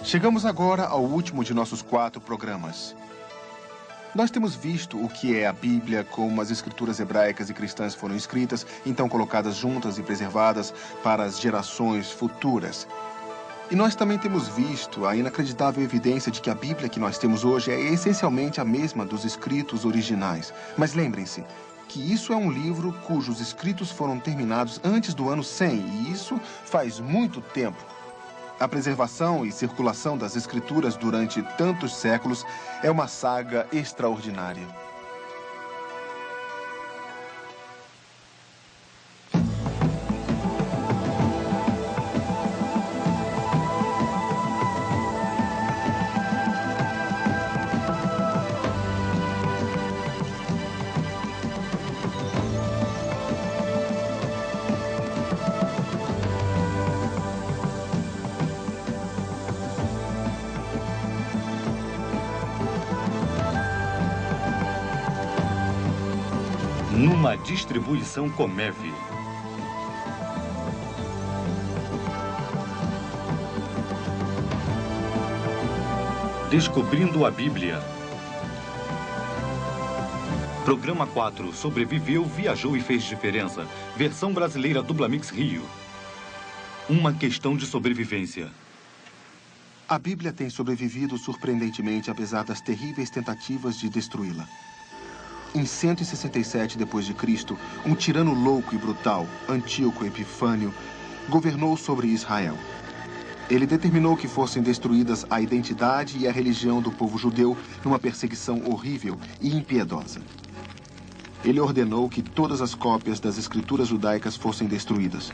Chegamos agora ao último de nossos 4 programas. Nós temos visto o que é a Bíblia, como as escrituras hebraicas e cristãs foram escritas, então colocadas juntas e preservadas para as gerações futuras. E nós também temos visto a inacreditável evidência de que a Bíblia que nós temos hoje é essencialmente a mesma dos escritos originais. Mas lembrem-se que isso é um livro cujos escritos foram terminados antes do ano 100, e isso faz muito tempo. A preservação e circulação das escrituras durante tantos séculos é uma saga extraordinária. Numa distribuição Comev. Descobrindo a Bíblia. Programa 4. Sobreviveu, viajou e fez diferença. Versão brasileira Dublamix Rio. Uma questão de sobrevivência. A Bíblia tem sobrevivido surpreendentemente apesar das terríveis tentativas de destruí-la. Em 167 d.C., um tirano louco e brutal, Antíoco Epifânio, governou sobre Israel. Ele determinou que fossem destruídas a identidade e a religião do povo judeu numa perseguição horrível e impiedosa. Ele ordenou que todas as cópias das escrituras judaicas fossem destruídas.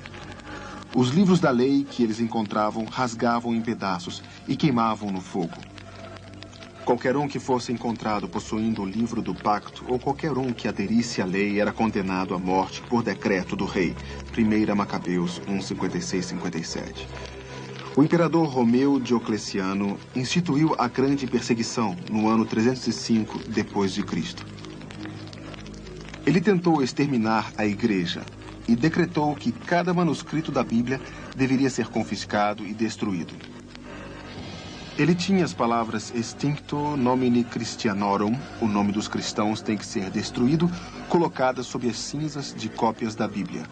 Os livros da lei que eles encontravam rasgavam em pedaços e queimavam no fogo. Qualquer um que fosse encontrado possuindo o livro do pacto ou qualquer um que aderisse à lei era condenado à morte por decreto do rei. 1 Macabeus 1:56-57. O imperador Romeu Diocleciano instituiu a grande perseguição no ano 305 d.C. Ele tentou exterminar a igreja e decretou que cada manuscrito da Bíblia deveria ser confiscado e destruído. Ele tinha as palavras Extincto nomine Christianorum, o nome dos cristãos tem que ser destruído, colocadas sob as cinzas de cópias da Bíblia.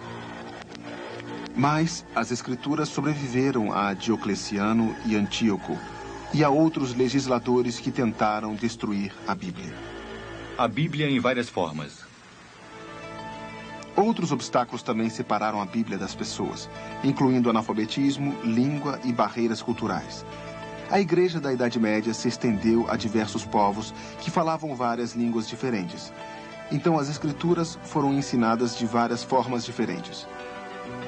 Mas as escrituras sobreviveram a Diocleciano e Antíoco e a outros legisladores que tentaram destruir a Bíblia. A Bíblia em várias formas. Outros obstáculos também separaram a Bíblia das pessoas, incluindo analfabetismo, língua e barreiras culturais. A igreja da Idade Média se estendeu a diversos povos que falavam várias línguas diferentes. Então, as escrituras foram ensinadas de várias formas diferentes.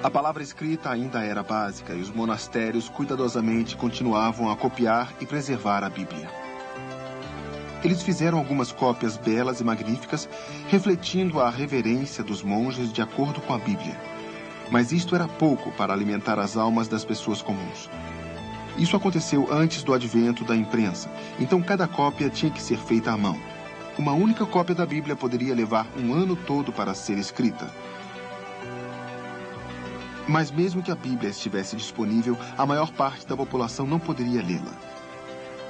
A palavra escrita ainda era básica e os monastérios cuidadosamente continuavam a copiar e preservar a Bíblia. Eles fizeram algumas cópias belas e magníficas, refletindo a reverência dos monges de acordo com a Bíblia. Mas isto era pouco para alimentar as almas das pessoas comuns. Isso aconteceu antes do advento da imprensa, então cada cópia tinha que ser feita à mão. Uma única cópia da Bíblia poderia levar um ano todo para ser escrita. Mas mesmo que a Bíblia estivesse disponível, a maior parte da população não poderia lê-la.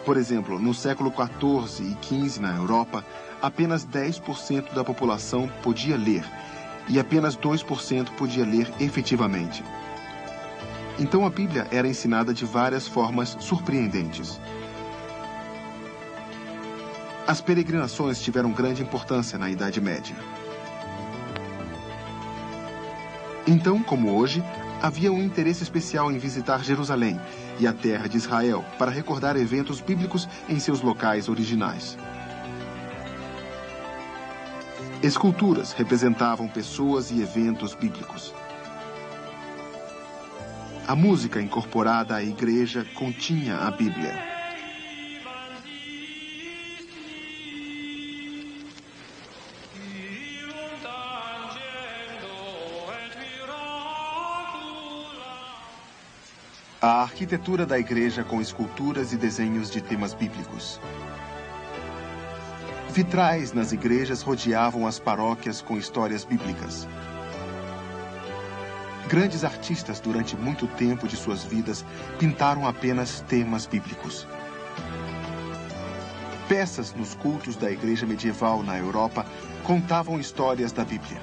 Por exemplo, no século XIV e XV na Europa, apenas 10% da população podia ler, e apenas 2% podia ler efetivamente. Então a Bíblia era ensinada de várias formas surpreendentes. As peregrinações tiveram grande importância na Idade Média. Então, como hoje, havia um interesse especial em visitar Jerusalém e a terra de Israel para recordar eventos bíblicos em seus locais originais. Esculturas representavam pessoas e eventos bíblicos. A música incorporada à igreja continha a Bíblia. A arquitetura da igreja com esculturas e desenhos de temas bíblicos. Vitrais nas igrejas rodeavam as paróquias com histórias bíblicas. Grandes artistas, durante muito tempo de suas vidas, pintaram apenas temas bíblicos. Peças nos cultos da igreja medieval na Europa contavam histórias da Bíblia.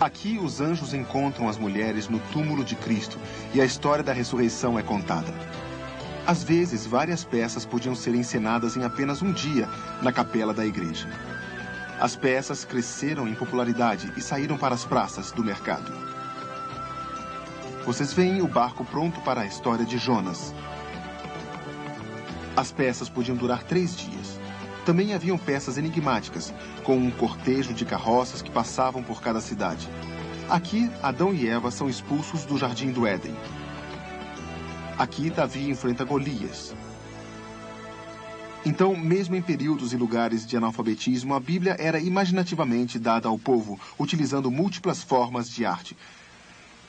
Aqui, os anjos encontram as mulheres no túmulo de Cristo e a história da ressurreição é contada. Às vezes, várias peças podiam ser encenadas em apenas um dia na capela da igreja. As peças cresceram em popularidade e saíram para as praças do mercado. Vocês veem o barco pronto para a história de Jonas. As peças podiam durar 3 dias. Também haviam peças enigmáticas, com um cortejo de carroças que passavam por cada cidade. Aqui, Adão e Eva são expulsos do Jardim do Éden. Aqui, Davi enfrenta Golias. Então, mesmo em períodos e lugares de analfabetismo, a Bíblia era imaginativamente dada ao povo, utilizando múltiplas formas de arte.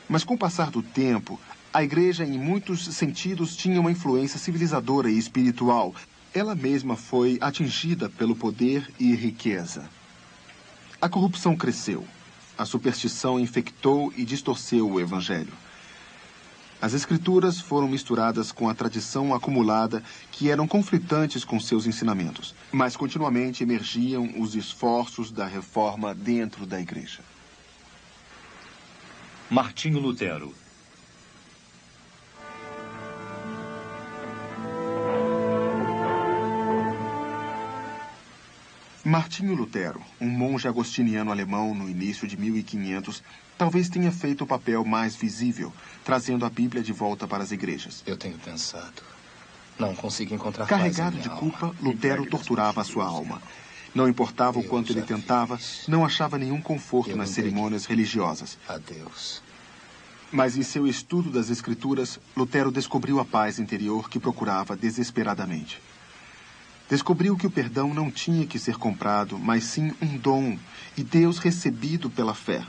Mas com o passar do tempo, a igreja, em muitos sentidos, tinha uma influência civilizadora e espiritual. Ela mesma foi atingida pelo poder e riqueza. A corrupção cresceu. A superstição infectou e distorceu o evangelho. As escrituras foram misturadas com a tradição acumulada, que eram conflitantes com seus ensinamentos, mas continuamente emergiam os esforços da reforma dentro da igreja. Martinho Lutero. Martinho Lutero, um monge agostiniano alemão no início de 1500, talvez tenha feito o papel mais visível, trazendo a Bíblia de volta para as igrejas. Eu tenho pensado. Não consigo encontrar Carregado paz em de minha culpa, alma. Lutero torturava a sua alma. Não importava o quanto ele tentava, não achava nenhum conforto nas cerimônias religiosas. Adeus. Mas em seu estudo das Escrituras, Lutero descobriu a paz interior que procurava desesperadamente. Descobriu que o perdão não tinha que ser comprado, mas sim um dom, e Deus recebido pela fé.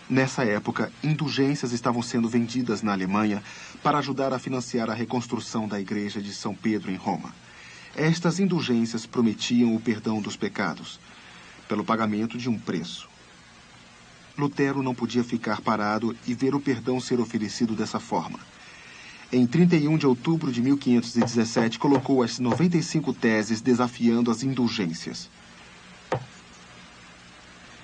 Nessa época, indulgências estavam sendo vendidas na Alemanha para ajudar a financiar a reconstrução da igreja de São Pedro em Roma. Estas indulgências prometiam o perdão dos pecados, pelo pagamento de um preço. Lutero não podia ficar parado e ver o perdão ser oferecido dessa forma. Em 31 de outubro de 1517, colocou as 95 teses desafiando as indulgências.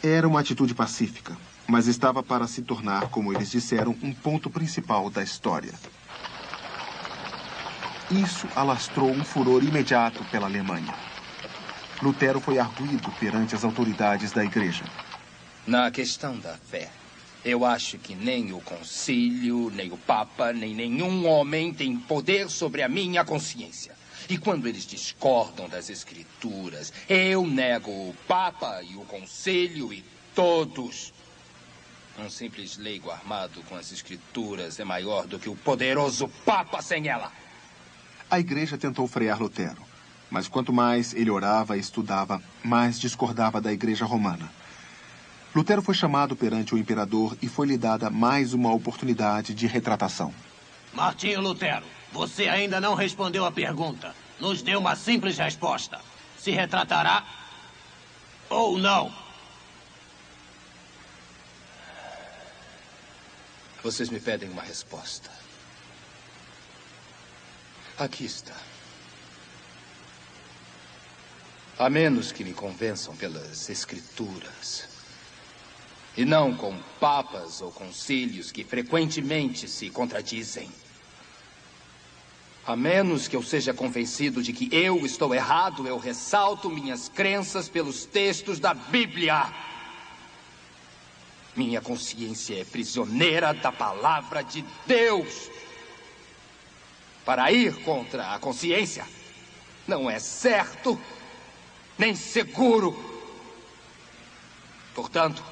Era uma atitude pacífica, mas estava para se tornar, como eles disseram, um ponto principal da história. Isso alastrou um furor imediato pela Alemanha. Lutero foi arguido perante as autoridades da igreja. Na questão da fé, eu acho que nem o concílio, nem o papa, nem nenhum homem tem poder sobre a minha consciência. E quando eles discordam das escrituras, eu nego o papa e o concílio e todos. Um simples leigo armado com as escrituras é maior do que o poderoso papa sem ela. A igreja tentou frear Lutero, mas quanto mais ele orava e estudava, mais discordava da igreja romana. Lutero foi chamado perante o imperador e foi-lhe dada mais uma oportunidade de retratação. Martinho Lutero, você ainda não respondeu a pergunta. Nos dê uma simples resposta. Se retratará ou não? Vocês me pedem uma resposta. Aqui está. A menos que me convençam pelas escrituras, e não com papas ou concílios que frequentemente se contradizem. A menos que eu seja convencido de que eu estou errado, eu ressalto minhas crenças pelos textos da Bíblia. Minha consciência é prisioneira da palavra de Deus. Para ir contra a consciência não é certo nem seguro. Portanto,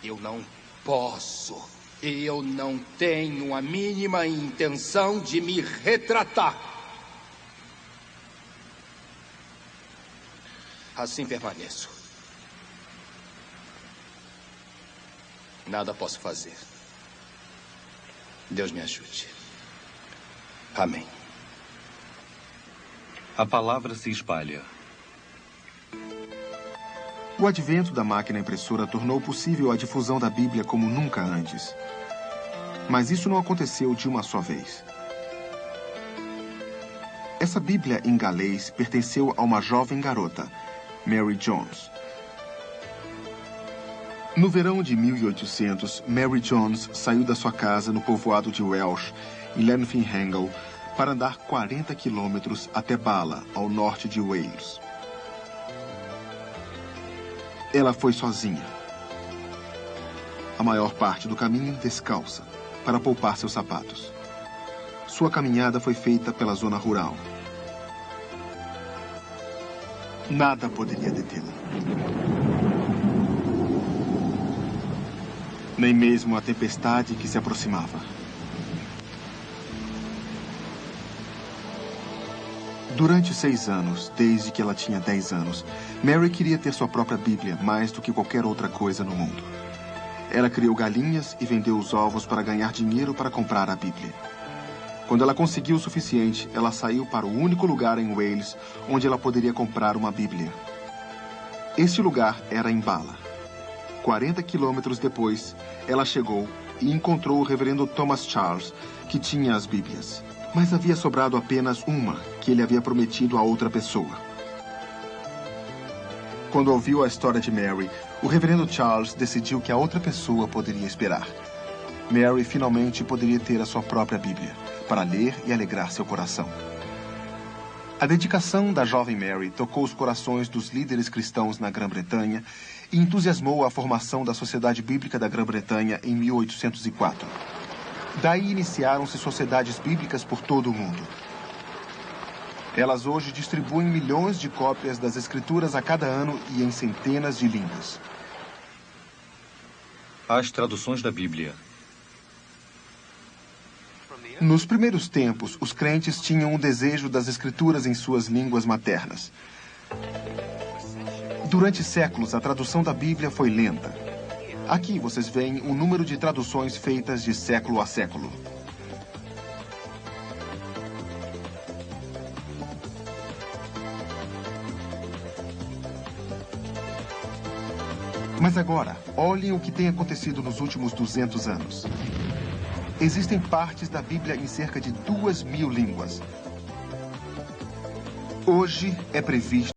eu não posso, eu não tenho a mínima intenção de me retratar. Assim permaneço. Nada posso fazer. Deus me ajude. Amém. A palavra se espalha. O advento da máquina impressora tornou possível a difusão da Bíblia como nunca antes. Mas isso não aconteceu de uma só vez. Essa Bíblia em galês pertenceu a uma jovem garota, Mary Jones. No verão de 1800, Mary Jones saiu da sua casa no povoado de Welsh, em Llanfihangel, para andar 40 quilômetros até Bala, ao norte de Wales. Ela foi sozinha. A maior parte do caminho descalça, para poupar seus sapatos. Sua caminhada foi feita pela zona rural. Nada poderia detê-la. Nem mesmo a tempestade que se aproximava. Durante 6 anos, desde que ela tinha 10 anos, Mary queria ter sua própria Bíblia mais do que qualquer outra coisa no mundo. Ela criou galinhas e vendeu os ovos para ganhar dinheiro para comprar a Bíblia. Quando ela conseguiu o suficiente, ela saiu para o único lugar em Wales onde ela poderia comprar uma Bíblia. Este lugar era em Bala. 40 quilômetros depois, ela chegou e encontrou o reverendo Thomas Charles, que tinha as Bíblias. Mas havia sobrado apenas uma, que ele havia prometido a outra pessoa. Quando ouviu a história de Mary, o reverendo Charles decidiu que a outra pessoa poderia esperar. Mary finalmente poderia ter a sua própria Bíblia, para ler e alegrar seu coração. A dedicação da jovem Mary tocou os corações dos líderes cristãos na Grã-Bretanha e entusiasmou a formação da Sociedade Bíblica da Grã-Bretanha em 1804. Daí iniciaram-se sociedades bíblicas por todo o mundo. Elas hoje distribuem milhões de cópias das Escrituras a cada ano e em centenas de línguas. As traduções da Bíblia. Nos primeiros tempos, os crentes tinham o desejo das Escrituras em suas línguas maternas. Durante séculos, a tradução da Bíblia foi lenta. Aqui vocês veem o número de traduções feitas de século a século. Mas agora, olhem o que tem acontecido nos últimos 200 anos. Existem partes da Bíblia em cerca de 2.000 línguas. Hoje é previsto